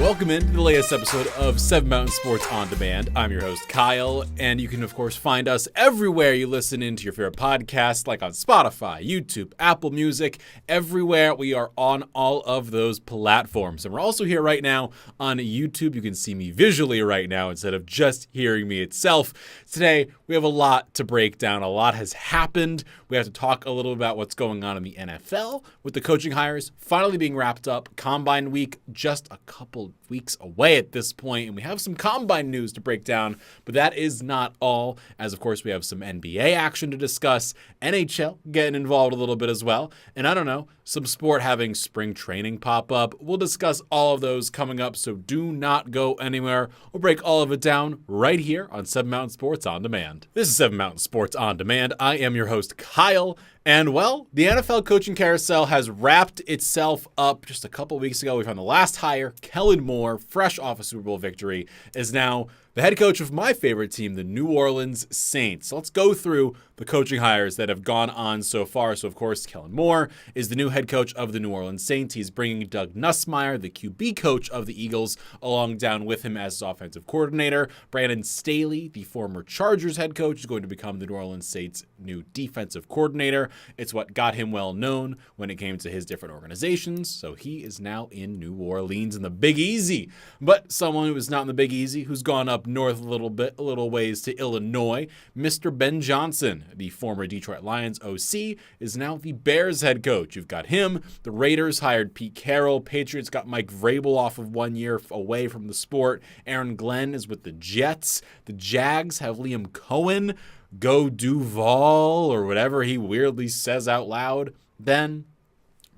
Welcome into the latest episode of 7 Mountain Sports On Demand. I'm your host, Kyle, and you can, of course, find us everywhere you listen into your favorite podcasts, like on Spotify, YouTube, Apple Music, everywhere. We are on all of those platforms. And we're also here right now on YouTube. You can see me visually right now instead of just hearing me itself. Today, we have a lot to break down. A lot has happened. We have to talk a little about what's going on in the NFL with the coaching hires finally being wrapped up. Combine week just a couple weeks away at this point, and we have some combine news to break down, but that is not all, as of course we have some NBA action to discuss, NHL getting involved a little bit as well, and I don't know, some sport having spring training pop up. We'll discuss all of those coming up, so do not go anywhere. We'll break all of it down right here on 7 Mountain Sports On Demand. This is 7 Mountain Sports On Demand. I am your host, Kyle. And, well, the NFL coaching carousel has wrapped itself up just a couple weeks ago. We found the last hire, Kellen Moore, fresh off a Super Bowl victory, is now the head coach of my favorite team, the New Orleans Saints. So let's go through the coaching hires that have gone on so far. So, of course, Kellen Moore is the new head coach of the New Orleans Saints. He's bringing Doug Nussmeier, the QB coach of the Eagles, along down with him as his offensive coordinator. Brandon Staley, the former Chargers head coach, is going to become the New Orleans Saints' new defensive coordinator. It's what got him well known when it came to his different organizations. So he is now in New Orleans in the Big Easy. But someone who is not in the Big Easy, who's gone up north a little ways to Illinois, Mr. Ben Johnson, the former Detroit Lions OC, is now the Bears head coach. You've got him. The Raiders hired Pete Carroll. Patriots got Mike Vrabel off of 1 year away from the sport. Aaron Glenn is with the Jets. The Jags have Liam Cohen. Go Duval, or whatever he weirdly says out loud. Then,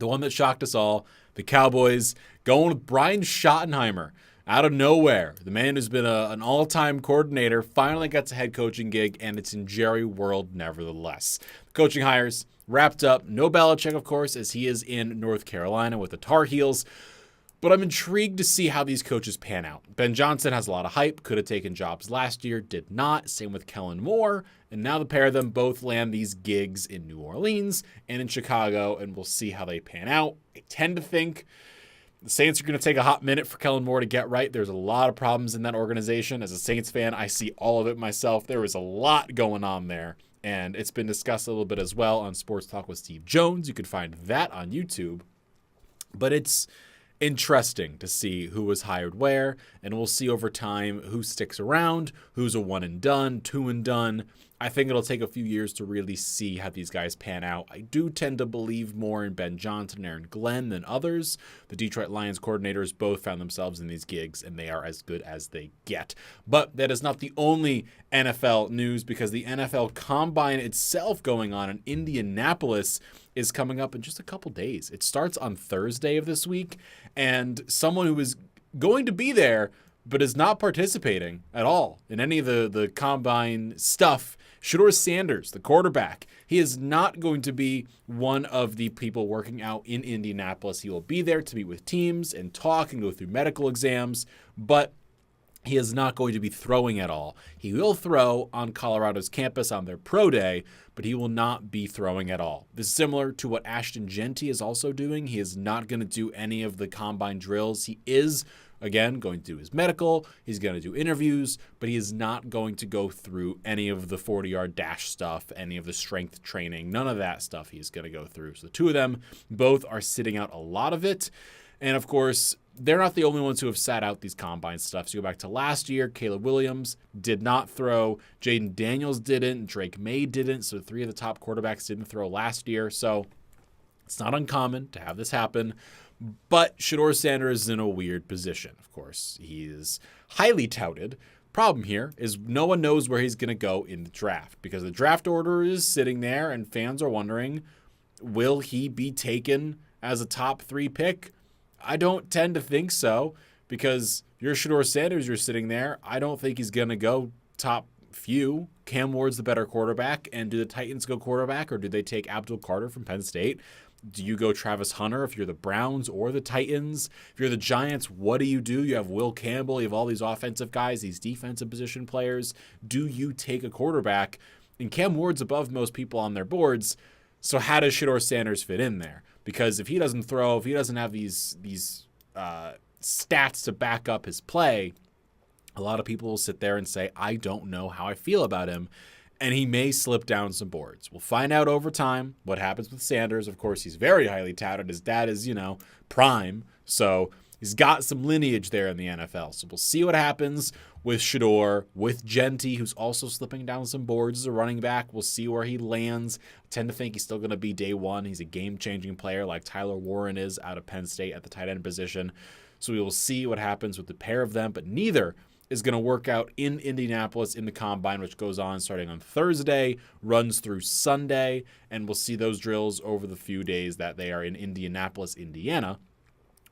the one that shocked us all, the Cowboys going with Brian Schottenheimer. Out of nowhere, the man who's been an all-time coordinator finally gets a head coaching gig, and it's in Jerry World nevertheless. The coaching hires wrapped up. No Belichick, of course, as he is in North Carolina with the Tar Heels. But I'm intrigued to see how these coaches pan out. Ben Johnson has a lot of hype, could have taken jobs last year, did not. Same with Kellen Moore. And now the pair of them both land these gigs in New Orleans and in Chicago, and we'll see how they pan out. I tend to think the Saints are going to take a hot minute for Kellen Moore to get right. There's a lot of problems in that organization. As a Saints fan, I see all of it myself. There is a lot going on there, and it's been discussed a little bit as well on Sports Talk with Steve Jones. You could find that on YouTube. But it's interesting to see who was hired where, and we'll see over time who sticks around, who's a one and done, two and done. I think it'll take a few years to really see how these guys pan out. I do tend to believe more in Ben Johnson and Aaron Glenn than others. The Detroit Lions coordinators both found themselves in these gigs, and they are as good as they get. But that is not the only NFL news, because the NFL Combine itself going on in Indianapolis is coming up in just a couple days. It starts on Thursday of this week, and someone who is going to be there but is not participating at all in any of the Combine stuff, Shedeur Sanders, the quarterback. He is not going to be one of the people working out in Indianapolis. He will be there to meet with teams and talk and go through medical exams, but he is not going to be throwing at all. He will throw on Colorado's campus on their pro day, but he will not be throwing at all. This is similar to what Ashton Genty is also doing. He is not going to do any of the combine drills. He is, again, going to do his medical. He's going to do interviews, but he is not going to go through any of the 40-yard dash stuff, any of the strength training, none of that stuff he's going to go through. So the two of them both are sitting out a lot of it. And, of course, they're not the only ones who have sat out these combine stuff. So you go back to last year, Caleb Williams did not throw. Jaden Daniels didn't. Drake May didn't. So 3 of the top quarterbacks didn't throw last year. So it's not uncommon to have this happen. But Shedeur Sanders is in a weird position, of course. He is highly touted. Problem here is no one knows where he's going to go in the draft, because the draft order is sitting there and fans are wondering, will he be taken as a top 3 pick? I don't tend to think so, because if you're Shedeur Sanders, you're sitting there. I don't think he's going to go top few. Cam Ward's the better quarterback, and do the Titans go quarterback, or do they take Abdul Carter from Penn State? Do you go Travis Hunter if you're the Browns or the Titans? If you're the Giants, what do? You have Will Campbell. You have all these offensive guys, these defensive position players. Do you take a quarterback? And Cam Ward's above most people on their boards. So how does Shedeur Sanders fit in there? Because if he doesn't throw, if he doesn't have these stats to back up his play, a lot of people will sit there and say, I don't know how I feel about him. And he may slip down some boards. We'll find out over time what happens with Sanders. Of course, he's very highly touted. His dad is, prime. So he's got some lineage there in the NFL. So we'll see what happens with Shedeur, with Genty, who's also slipping down some boards as a running back. We'll see where he lands. I tend to think he's still going to be day one. He's a game-changing player like Tyler Warren is out of Penn State at the tight end position. So we will see what happens with the pair of them. But neither is going to work out in Indianapolis in the Combine, which goes on starting on Thursday, runs through Sunday, and we'll see those drills over the few days that they are in Indianapolis, Indiana,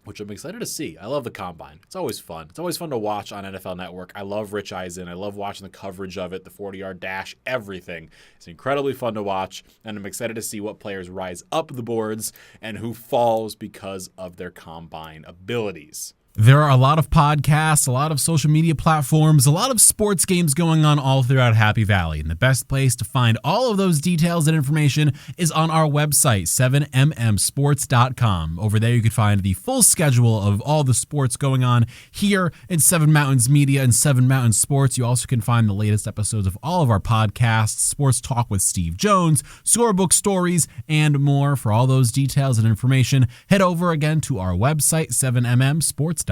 which I'm excited to see. I love the Combine. It's always fun. It's always fun to watch on NFL Network. I love Rich Eisen. I love watching the coverage of it, the 40-yard dash, everything. It's incredibly fun to watch, and I'm excited to see what players rise up the boards and who falls because of their Combine abilities. There are a lot of podcasts, a lot of social media platforms, a lot of sports games going on all throughout Happy Valley. And the best place to find all of those details and information is on our website, 7mmsports.com. Over there, you can find the full schedule of all the sports going on here in Seven Mountains Media and Seven Mountains Sports. You also can find the latest episodes of all of our podcasts, Sports Talk with Steve Jones, Scorebook Stories, and more. For all those details and information, head over again to our website, 7mmsports.com.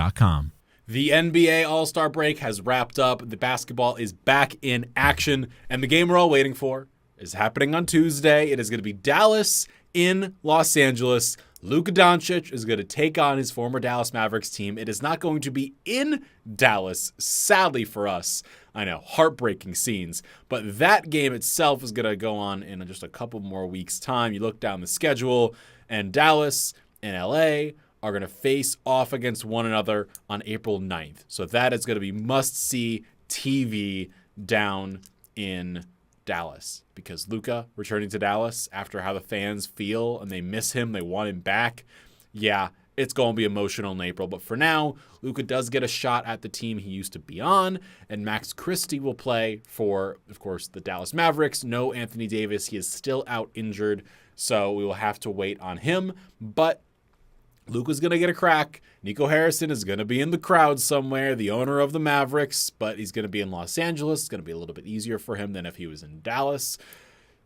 The NBA All-Star break has wrapped up. The basketball is back in action, and the game we're all waiting for is happening on Tuesday. It is going to be Dallas in Los Angeles. Luka Doncic is going to take on his former Dallas Mavericks team. It is not going to be in Dallas, sadly for us. I know, heartbreaking scenes. But that game itself is going to go on in just a couple more weeks' time. You look down the schedule, and Dallas and LA are going to face off against one another on April 9th. So that is going to be must-see TV down in Dallas, because Luka returning to Dallas after how the fans feel and they miss him, they want him back. Yeah, it's going to be emotional in April. But for now, Luka does get a shot at the team he used to be on, and Max Christie will play for, of course, the Dallas Mavericks. No Anthony Davis. He is still out injured, so we will have to wait on him. But Luka's going to get a crack. Nico Harrison is going to be in the crowd somewhere, the owner of the Mavericks, but he's going to be in Los Angeles. It's going to be a little bit easier for him than if he was in Dallas.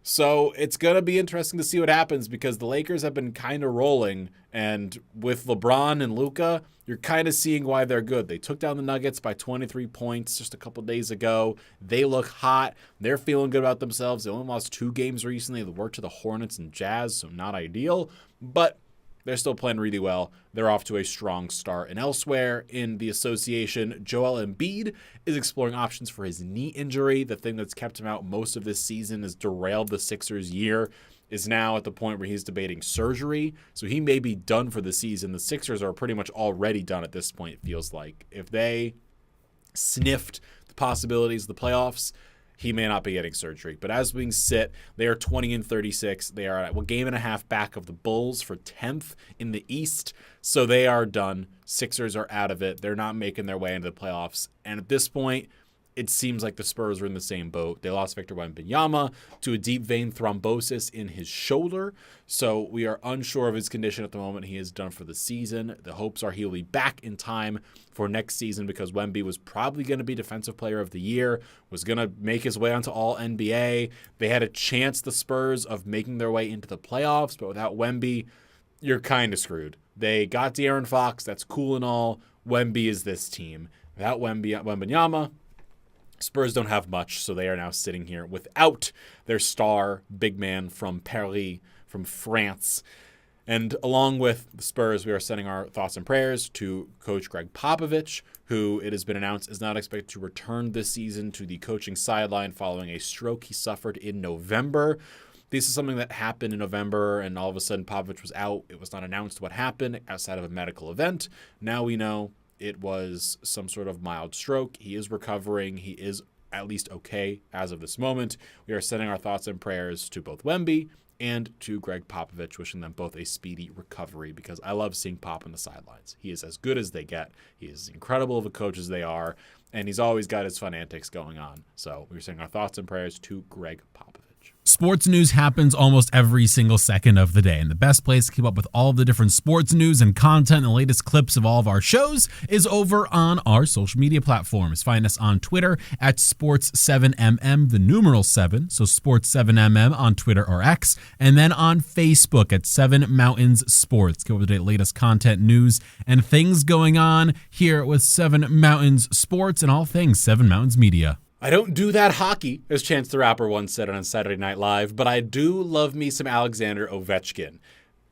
So it's going to be interesting to see what happens, because the Lakers have been kind of rolling, and with LeBron and Luka, you're kind of seeing why they're good. They took down the Nuggets by 23 points just a couple days ago. They look hot. They're feeling good about themselves. They only lost 2 games recently. They worked to the Hornets and Jazz, so not ideal, but they're still playing really well. They're off to a strong start. And elsewhere in the association, Joel Embiid is exploring options for his knee injury. The thing that's kept him out most of this season, has derailed the Sixers' year, is now at the point where he's debating surgery. So he may be done for the season. The Sixers are pretty much already done at this point, it feels like. If they sniffed the possibilities of the playoffs, he may not be getting surgery. But as we sit, they are 20-36. They are a game and a half back of the Bulls for 10th in the East. So they are done. Sixers are out of it. They're not making their way into the playoffs. And at this point, it seems like the Spurs are in the same boat. They lost Victor Wembanyama to a deep vein thrombosis in his shoulder. So we are unsure of his condition at the moment. He is done for the season. The hopes are he'll be back in time for next season, because Wemby was probably going to be Defensive Player of the Year, was going to make his way onto All-NBA. They had a chance, the Spurs, of making their way into the playoffs, but without Wemby, you're kind of screwed. They got De'Aaron Fox. That's cool and all. Wemby is this team. Without Wembanyama, Spurs don't have much, so they are now sitting here without their star big man from Paris, from France. And along with the Spurs, we are sending our thoughts and prayers to Coach Greg Popovich, who it has been announced is not expected to return this season to the coaching sideline following a stroke he suffered in November. This is something that happened in November, and all of a sudden Popovich was out. It was not announced what happened outside of a medical event. Now we know it was some sort of mild stroke. He is recovering. He is at least okay as of this moment. We are sending our thoughts and prayers to both Wemby and to Greg Popovich, wishing them both a speedy recovery, because I love seeing Pop on the sidelines. He is as good as they get. He is as incredible of a coach as they are, and he's always got his fun antics going on. So we're sending our thoughts and prayers to Greg Popovich. Sports news happens almost every single second of the day, and the best place to keep up with all of the different sports news and content and the latest clips of all of our shows is over on our social media platforms. Find us on Twitter at Sports7MM, the numeral 7, so Sports7MM on Twitter or X, and then on Facebook at 7 Mountains Sports. Go over the latest content, news, and things going on here with 7 Mountains Sports and all things 7 Mountains Media. I don't do that hockey, as Chance the Rapper once said on Saturday Night Live, but I do love me some Alexander Ovechkin.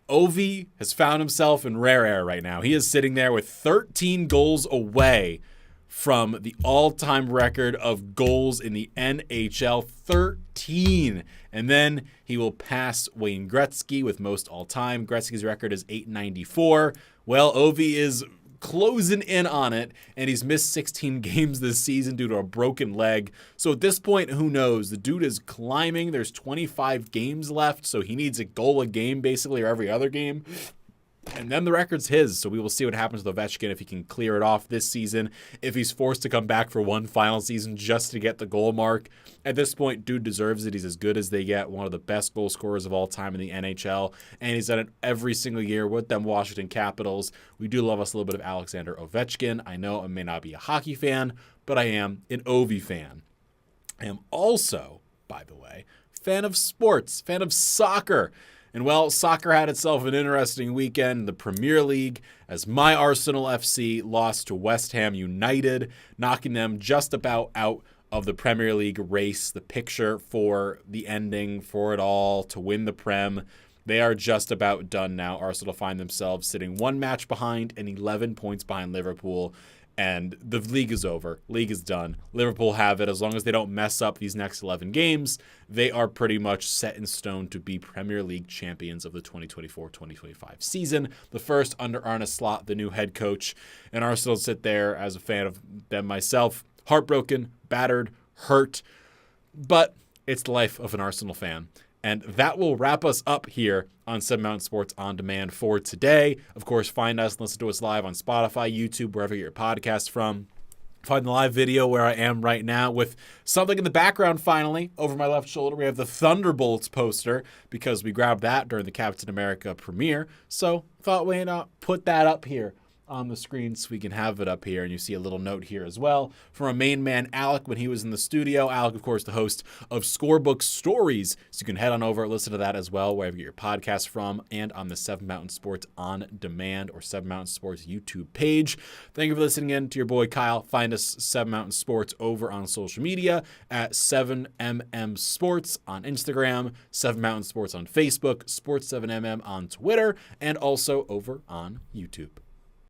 Ovi has found himself in rare air right now. He is sitting there with 13 goals away from the all-time record of goals in the NHL, 13. And then he will pass Wayne Gretzky with most all-time. Gretzky's record is 894. Well, Ovi is closing in on it, and he's missed 16 games this season due to a broken leg. So at this point, who knows? The dude is climbing. There's 25 games left, so he needs a goal a game basically, or every other game. And then the record's his, so we will see what happens with Ovechkin if he can clear it off this season, if he's forced to come back for one final season just to get the goal mark. At this point, dude deserves it. He's as good as they get, one of the best goal scorers of all time in the NHL, and he's done it every single year with them Washington Capitals. We do love us a little bit of Alexander Ovechkin. I know I may not be a hockey fan, but I am an Ovi fan. I am also, by the way, fan of sports, fan of soccer. And well, soccer had itself an interesting weekend in the Premier League as my Arsenal FC lost to West Ham United, knocking them just about out of the Premier League race, the picture for the ending, for it all, to win the Prem. They are just about done now. Arsenal find themselves sitting one match behind and 11 points behind Liverpool. And the league is over. League is done. Liverpool have it. As long as they don't mess up these next 11 games, they are pretty much set in stone to be Premier League champions of the 2024-2025 season. The first under Arne Slot, the new head coach. And Arsenal sit there as a fan of them myself, heartbroken, battered, hurt. But it's the life of an Arsenal fan. And that will wrap us up here on 7 Mountain Sports On Demand for today. Of course, find us and listen to us live on Spotify, YouTube, wherever you get your podcast from. Find the live video where I am right now with something in the background finally. Over my left shoulder, we have the Thunderbolts poster because we grabbed that during the Captain America premiere. So thought we'd put that up here on the screen so we can have it up here. And you see a little note here as well from our main man, Alec, when he was in the studio. Alec, of course, the host of Scorebook Stories. So you can head on over and listen to that as well, wherever you get your podcast from, and on the 7 Mountain Sports On Demand or 7 Mountain Sports YouTube page. Thank you for listening in to your boy, Kyle. Find us 7 Mountain Sports over on social media at 7MM Sports on Instagram, 7 Mountain Sports on Facebook, Sports7MM on Twitter, and also over on YouTube.